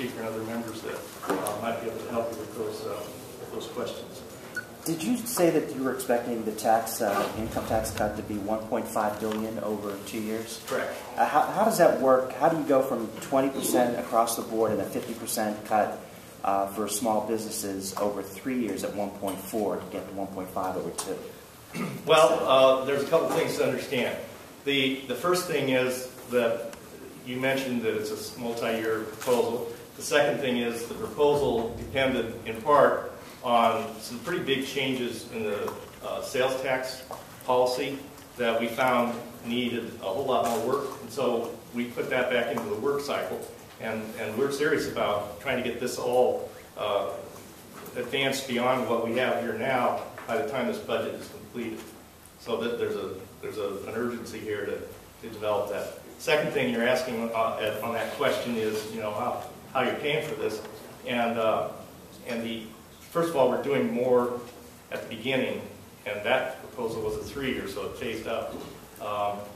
Speaker and other members that might be able to help you with those questions. Did you say that you were expecting the income tax cut to be $1.5 billion over 2 years? Correct. How does that work? How do you go from 20% across the board and a 50% cut for small businesses over 3 years at 1.4 to get to 1.5 over 2? Well, there's a couple things to understand. The first thing is that you mentioned that it's a multi-year proposal. The second thing is the proposal depended in part on some pretty big changes in the sales tax policy that we found needed a whole lot more work. And so we put that back into the work cycle. And we're serious about trying to get this all advanced beyond what we have here now by the time this budget is completed. So that there's an urgency here to develop that. Second thing you're asking on that question is, how you're paying for this. First of all, we're doing more at the beginning, and that proposal was a 3-year, so it phased out.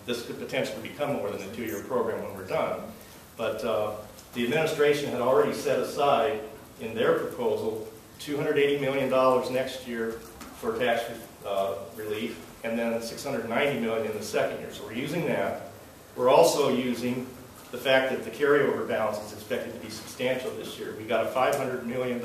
This could potentially become more than a 2-year program when we're done. But the administration had already set aside in their proposal $280 million next year for tax relief, and then $690 million in the second year. So we're using that. We're also using the fact that the carryover balance is expected to be substantial this year. We got a $500 million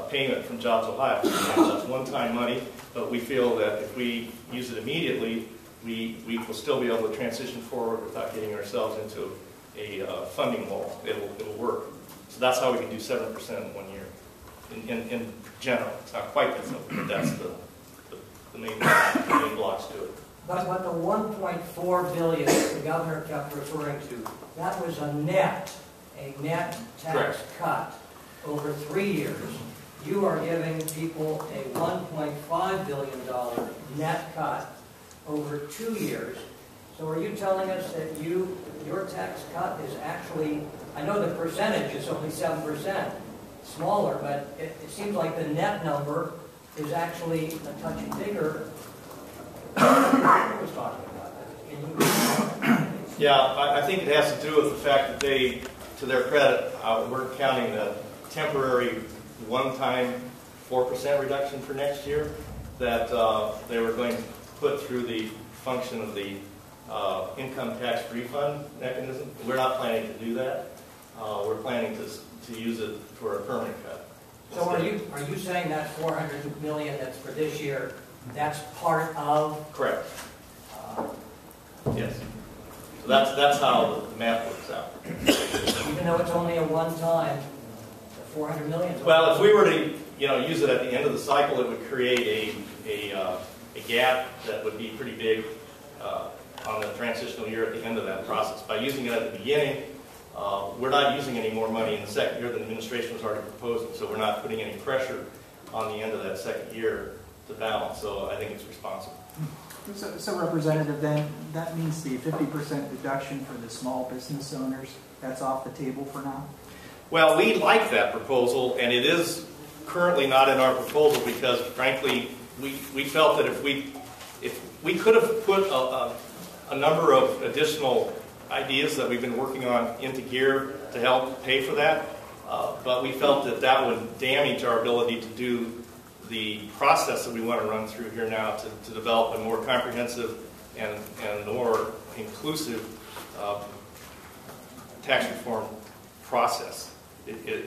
payment from Jobs Ohio. That's one-time money, but we feel that if we use it immediately, we will still be able to transition forward without getting ourselves into a funding wall. It'll work. So that's how we can do 7% in 1 year. In general, it's not quite that simple, but that's the main blocks to it. But the $1.4 billion that the governor kept referring to, that was a net tax Correct. cut over 3 years. You are giving people a $1.5 billion net cut over 2 years. So are you telling us that your tax cut is actually, I know the percentage is only 7%, smaller, but it seems like the net number is actually a touch bigger. I was talking about that. Yeah, I think it has to do with the fact that they, to their credit, weren't counting the temporary one-time 4% reduction for next year that they were going to put through the function of the income tax refund mechanism. We're not planning to do that. We're planning to use it for a permanent cut. So are you saying that $400 million that's for this year, that's part of? Correct. Yes. So that's how the math works out. Even though it's only a one-time, the $400 million. Well, if we were to use it at the end of the cycle, it would create a gap that would be pretty big on the transitional year at the end of that process. By using it at the beginning, we're not using any more money in the second year than the administration was already proposing, so we're not putting any pressure on the end of that second year to balance, so I think it's responsible. So Representative, then that means the 50% reduction for the small business owners, that's off the table for now? Well, we like that proposal, and it is currently not in our proposal because, frankly, we felt that if we could have put a number of additional ideas that we've been working on into gear to help pay for that, but we felt that would damage our ability to do the process that we want to run through here now to develop a more comprehensive and more inclusive tax reform process.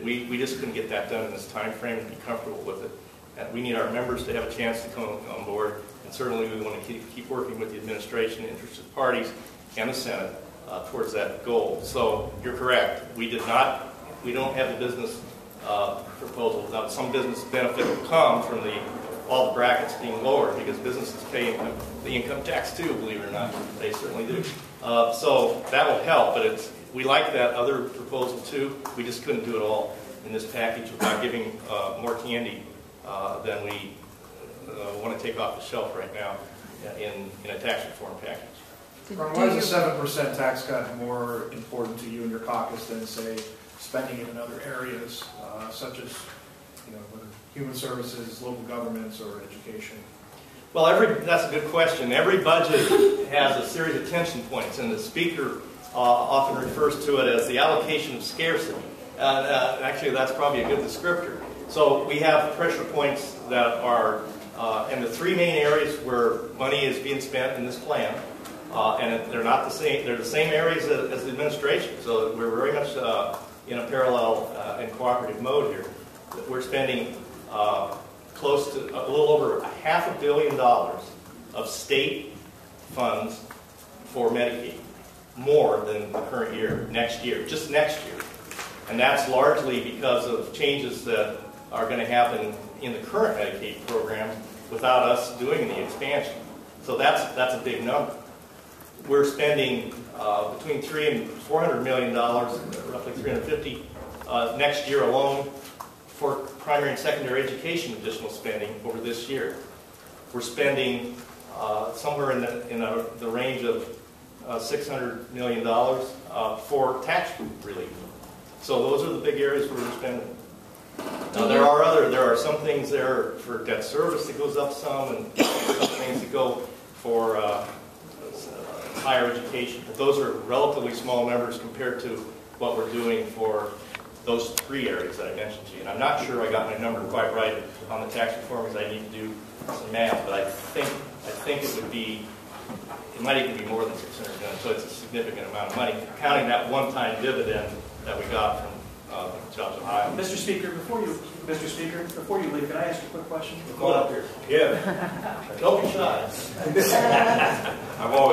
We just couldn't get that done in this time frame and be comfortable with it. And we need our members to have a chance to come on board, and certainly we want to keep working with the administration, interested parties, and the Senate towards that goal. So you're correct. We don't have the business proposal. Now, some business benefit will come from all the brackets being lowered because businesses pay the income tax too, believe it or not. They certainly do. So that will help, but we like that other proposal too. We just couldn't do it all in this package without giving more candy than we want to take off the shelf right now in a tax reform package. Why is a 7% tax cut more important to you and your caucus than, say, spending it in other areas, such as whether human services, local governments, or education? Well, that's a good question. Every budget has a series of tension points, and the Speaker often refers to it as the allocation of scarcity. Actually, that's probably a good descriptor. So we have pressure points that are in the three main areas where money is being spent in this plan, and they're not the same. They're the same areas as the administration. So we're very much in a parallel and cooperative mode here. We're spending close to a little over $500 million of state funds for Medicaid, more than the current year, just next year. And that's largely because of changes that are going to happen in the current Medicaid program without us doing the expansion. So that's a big number. We're spending between $300 and $400 million, roughly $350 next year alone for primary and secondary education additional spending over this year. We're spending somewhere in the range of $600 million for tax relief. So those are the big areas where we're spending. Now there are some things there for debt service that goes up some, and some things that go for higher education. But those are relatively small numbers compared to what we're doing for those three areas that I mentioned to you. And I'm not sure I got my number quite right on the tax reform because I need to do some math, but I think it might even be more than $600 million, so it's a significant amount of money, counting that one-time dividend that we got from Jobs Ohio. Mr. Speaker, before you leave, can I ask you a quick question? Come on up here. Yeah. Don't be shy. I've always